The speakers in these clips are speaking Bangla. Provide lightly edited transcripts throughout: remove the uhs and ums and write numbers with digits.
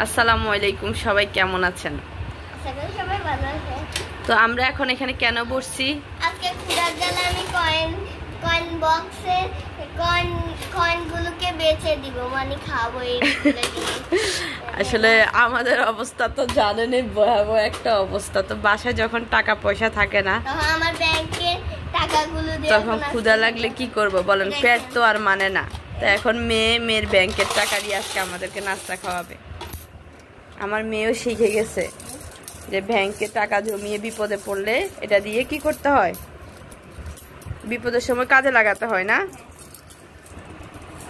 আসসালামু আলাইকুম, সবাই কেমন আছেন? সবাই ভালো আছে। তো আমরা এখন এখানে কেন বসছি? আজকে ক্ষুধার জ্বালা আমি কয়েন বক্সে কয়েনগুলোকে বেচে দিব, মানে খাবো এইগুলো দিয়ে। আসলে আমাদের অবস্থা তো জানেনই, ভয়াবহ একটা অবস্থা। তো বাসায় যখন টাকা পয়সা থাকে না, তখন আমার ব্যাংকের টাকাগুলো দিয়ে তখন ক্ষুধা লাগলে কি করব বলেন? পেট তো আর মানে না। তো এখন মেয়ের ব্যাংকের টাকা দিয়ে আজকে আমাদেরকে নাস্তা খাওয়াবে। আমার মেয়েও শিখে গেছে যে ব্যাংকে টাকা জমিয়ে বিপদে পড়লে এটা দিয়ে কি করতে হয়, বিপদের সময় কাজে লাগাতে হয় না?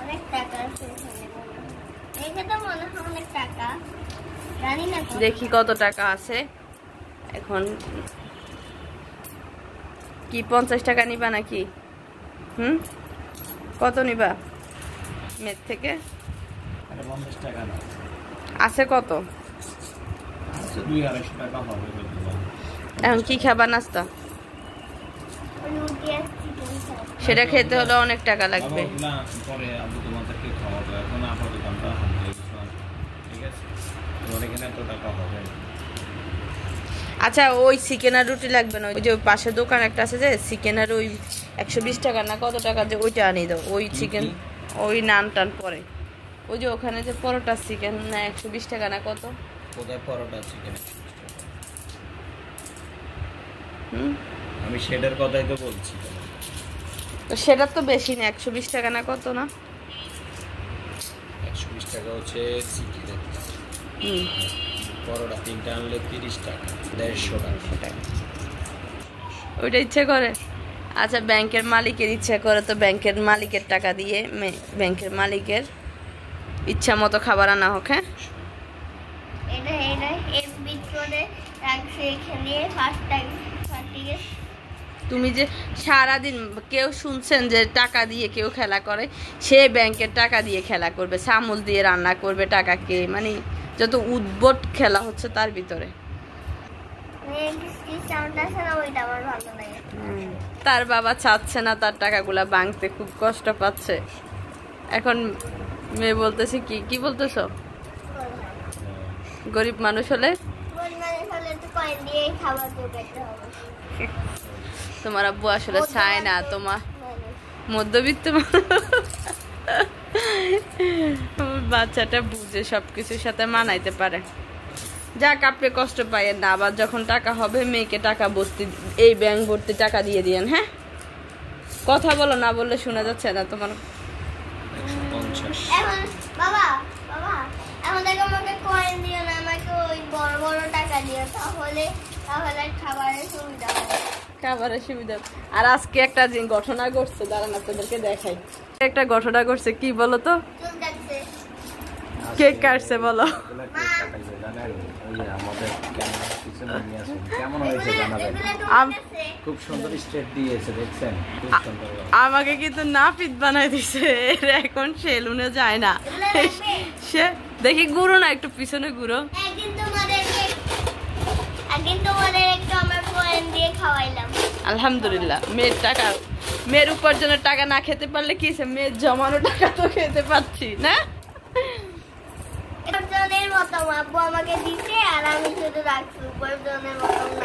অনেক টাকা আছে এখানে, তো মনে হয় অনেক টাকা, জানি না দেখি কত টাকা আছে। এখন কি 50 টাকা নিবা নাকি? কত নিবা মেয়ের থেকে? 50 টাকা না, আছে কত? 200-250 টাকা হবে। এখন কি খাবা নাস্তা? সেটা খেতে হলে অনেক টাকা লাগবে। পরে আবু তোমাদেরকে খাওয়াবো, এখন আপাতত আমরা আলহামদুলিল্লাহ, ঠিক আছে? তোমার এখানে এত টাকা হবে। আচ্ছা, ওই চিকেন আর রুটি লাগবে না? ওই যে পাশে দোকান একটা আছে যে চিকেন আর ওই 120 টাকা না কত টাকা, যে ওইটা আনিয়ে দাও। ওই চিকেন, ওই নান টান পরে ওই যে ওখানে যে পরোটা চিকেন না 120 টাকা না কত? কোথায় পরোটা চিকেন? আমি সেটার কথাই তো বলছি। তো সেটা তো বেশি না, 120 টাকা না কত না? 120 টাকা হচ্ছে চিকেন, পরোটা 3টা আনলে 30 টাকা, 150 টাকা। ওইটা ইচ্ছে করে। আচ্ছা, ব্যাংকের মালিকের ইচ্ছা করে তো ব্যাংকের মালিকের টাকা দিয়ে ব্যাংকের মালিকের ইচ্ছা মতো খাবার আনা হোক। হ্যাঁ, তুমি যে সারাদিন কেউ শুনছেন যে টাকা দিয়ে কেউ খেলা করে? সে ব্যাংকের টাকা দিয়ে খেলা করবে, চামচ দিয়ে রান্না করবে টাকাকে, মানে যত উদ্ভট খেলা হচ্ছে তার ভিতরে। তার বাবা চাচ্ছে না তার টাকাগুলা ভাঙতে, খুব কষ্ট পাচ্ছে। এখন মেয়ে বলতেছে কি বলতেছ? গরিব মানুষ হলে তোমার আব্বু আসলে চায় না, তোমার মধ্যবিত্ত বাচ্চাটা বুঝে সবকিছুর সাথে মানাইতে পারে। যাক, আপনি কষ্ট পাইয়েন না। আবার যখন টাকা হবে মেয়েকে টাকা ভর্তি, এই ব্যাংক ভর্তি টাকা দিয়ে দিয়েন। হ্যাঁ, কথা বলো, না বললে শোনা যাচ্ছে না তোমার। খাবারের সুবিধা। আর আজকে একটা ঘটনা ঘটছে, দাঁড়ান আপনাদেরকে দেখাই। একটা ঘটনা ঘটছে, কি বলো তো? কেক কাটছে, বলো। আমাকে কিন্তু নাপিত বানাই দিছে, এখন সেলুনে যায় না। সে দেখি ঘুরো না, একটু পিছনে ঘুরো। আলহামদুলিল্লাহ, মেয়ের টাকা, মেয়ের উপার্জনের টাকা না খেতে পারলে কি, মেয়ের জমানো টাকা তো খেতে পারছি না।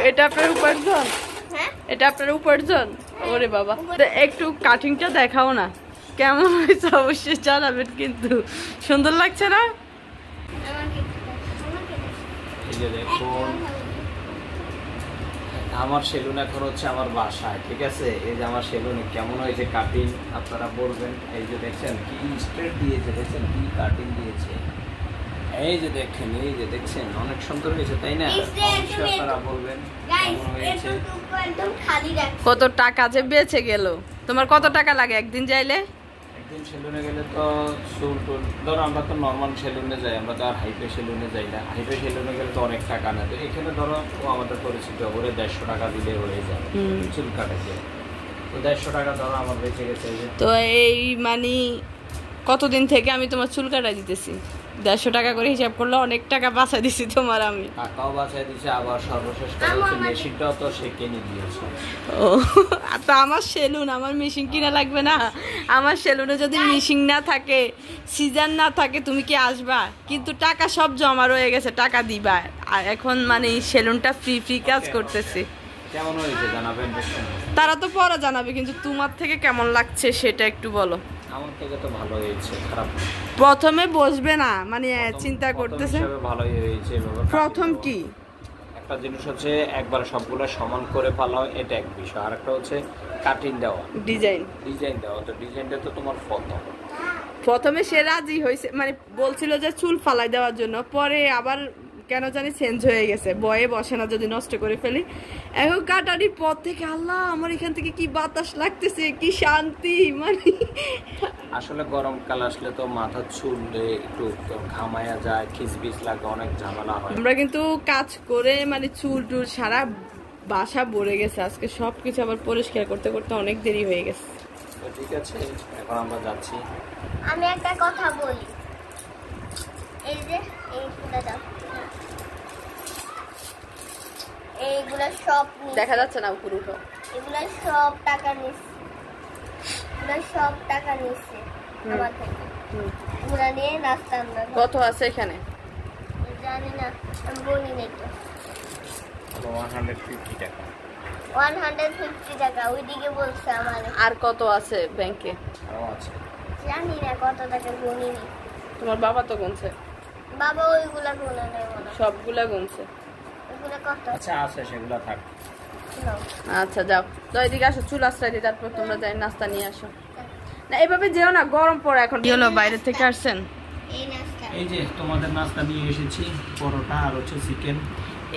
এটা আপনার উপার্জন? এটা আপনার উপার্জন? ওরে বাবা, একটু কাটিংটা দেখাও না, কেমন হয়েছে অবশ্যই জানাবেন কিন্তু। সুন্দর লাগছে না? আমার সেলুন এখন হচ্ছে আমার বাসায়, ঠিক আছে? এই যে আমার সেলুনে কেমন হয়েছে কাটিং আপনারা বলবেন। এই যে দেখছেন কি স্ট্রেট দিয়েছে, দেখছেন কি কাটিং দিয়েছে, এই যে দেখেন, এই যে দেখছেন, অনেক সুন্দর হয়েছে, তাই না? আপনারা বলবেন কেমন হয়েছে। কত টাকা যে বেঁচে গেল। তোমার কত টাকা লাগে একদিন যাইলে? একদিন সেলুনে গেলে তো চুল টুল, ধরো আমরা তো নর্মাল সেলুনে যাই, আমরা তো আর হাইপে সেলুনে যাই না। হাইপে সেলুনে গেলে তো অনেক টাকা না, তো এখানে ধরো ও আমাদের পরিচিত, ওরে 150 টাকা দিলে হয়ে যায় চুল কাটাতে। তো 150 টাকা ধরো আমার বেঁচে গেছে। তো এই মানে কতদিন থেকে আমি তোমার চুল কাটাই দিতেছি? 150 টাকা করে হিসাব করলে অনেক টাকা বাঁচা দিছি তোমার আমি। টাকাও বাঁচাই দিছে, আবার সর্বশেষ কথা হচ্ছে মেশিনটাও তো সে কিনে দিয়েছে। ও তো আমার সেলুন, আমার মেশিন কিনা লাগবে না? আমার সেলুনে যদি মেশিন না থাকে, সিজন না থাকে, তুমি কি আসবা? কিন্তু টাকা সব জমা রয়ে গেছে, টাকা দিবা। আর এখন মানে সেলুনটা ফ্রি কাজ করতেছি। কেমন হয়েছে জানাবেন? তারা তো পরে জানাবে, কিন্তু তোমার থেকে কেমন লাগছে সেটা একটু বলো। আমার থেকে তো ভালো হয়েছে, খারাপ না। প্রথমে বসবে না মানে চিন্তা করতেছে ভালোই হয়েছে। প্রথম কি একটা জিনিস হচ্ছে একবার সবগুলো সমান করে ফেলা হয়, এটা এক বিষয়। আর একটা হচ্ছে কাটিং দেওয়া, ডিজাইন দেওয়া। তো ডিজাইনটা তো তোমার প্রথমে সে রাজি হয়েছে, মানে বলছিল যে চুল ফালাই দেওয়ার জন্য, পরে আবার কেন জানি চেঞ্জ হয়ে গেছে, বয়ে বসে না যদি নষ্ট করে ফেলি। এখন কাটারির পর থেকে আল্লাহ আমার এখান থেকে কি বাতাস লাগতেছে, কি শান্তি। মানে আসলে গরমকাল আসলে তো মাথার চুল একটু ঘামায়া যায়, খিসবিস লাগে, অনেক ঝামেলা হয়। আমরা কিন্তু কাজ করে মানে চুল টুল সারা বাসা ভরে গেছে, আজকে সবকিছু আবার পরিষ্কার করতে করতে অনেক দেরি হয়ে গেছে। তো ঠিক আছে, এখন আমরা যাচ্ছি। আমি একটা কথা বলি, এই যে এইগুলা দাও, এইগুলা সব দেখা যাচ্ছে না, উপর উঠো। এগুলা সব টাকা নিচ্ছে, এগুলা সব টাকা নিচ্ছে আমার থেকে। এগুলা নিয়ে নাস্তা আমরা কত আছে এখানে জানি না, আমি বলি নাই তো। 150 টাকা। 150 টাকা ওইদিকে বলছে আমার। আর কত আছে ব্যাংকে? আরো আছে, জানি না কত টাকা গুনিনি। তোমার বাবা তো গুনছে। বাবা ওইগুলা গুনে নেই মনে হয়। সবগুলা গুনছে। ওইগুলা কত? আচ্ছা আছে, সেগুলো থাক। নাও। আচ্ছা যাও, তো এদিকে আসো, চুল আশ্রয় দিই, তারপর তোমরা যাই নাস্তা নিয়ে আসো। না এভাবে যেও না, গরম পড়ে এখন। কি হলো, বাইরে থেকে আসছেন? এই নাস্তা। এই যে তোমাদের নাস্তা নিয়ে এসেছি, পরোটা আর হচ্ছে চিকেন।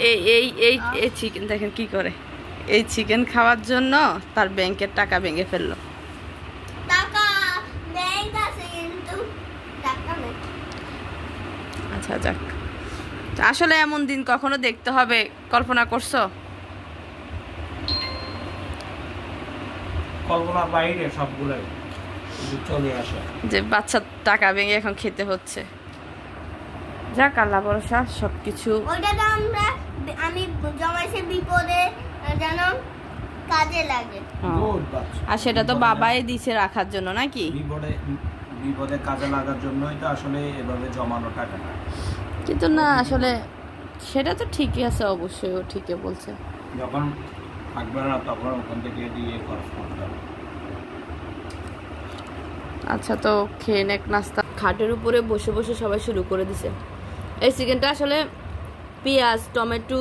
এই এই এই এই চিকেন দেখেন কি করে। এই চিকেন খাওয়ার জন্য তার ব্যাংকের টাকা ভেঙে ফেললো। টাকা ব্যাংক আছে কিন্তু টাকা নেই। আচ্ছা যাক, আসলে এমন দিন কখনো দেখতে হবে, কল্পনা করছো? কল্পনার বাইরে সবগুলোই চলে আসে, যে বাচ্চার টাকা ভেঙে এখন খেতে হচ্ছে। যাক আল্লাহ ভরসা, সবকিছু। ওইটা তো আমি জমাইছি বিপদে যেন কাজে লাগে। আর সেটা তো বাবাই দিছে রাখার জন্য নাকি? বিপদে কাজে লাগার জন্যই তো আসলে এভাবে জমানো টাকা। কিন্তু না আসলে সেটা তো ঠিকই আছে, অবশ্যই ও ঠিকই বলছে। যখন থাকবে না তখন ওখান থেকে দিয়ে খরচ করতে হবে। আচ্ছা তো খেয়ে নেক নাস্তা। খাটের উপরে বসে বসে সবাই শুরু করে দিছে। এই চিকেনটা আসলে পেঁয়াজ টমেটো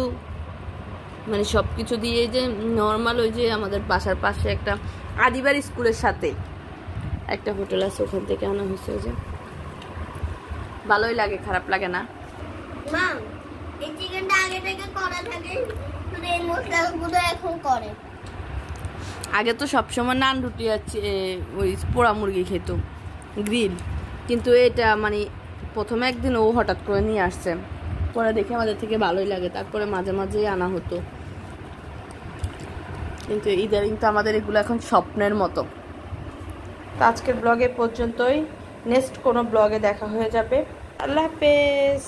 মানে সব কিছু দিয়ে, যে নর্মাল ওই যে আমাদের বাসার পাশে একটা আদিবার স্কুলের সাথে একটা হোটেল আছে, ওখান থেকে আনা হয়েছে। যে ভালোই লাগে, খারাপ লাগে না। মা এই চিকেনটা আগে থেকে করা থাকে, শুধু এই মশলাগুলো এখন করে। আগে তো সবসময় নান রুটি আছে, ওই পোড়া মুরগি খেত, গ্রিল। কিন্তু এটা মানে প্রথমে একদিন ও হঠাৎ করে নিয়ে আসছে, পরে দেখে আমাদের থেকে ভালোই লাগে, তারপরে মাঝে মাঝেই আনা হতো। কিন্তু ইদারিং তো আমাদের এগুলো এখন স্বপ্নের মতো। তো আজকের ব্লগে পর্যন্তই, নেক্সট কোনো ব্লগে দেখা হয়ে যাবে। আল্লাহ হাফেজ।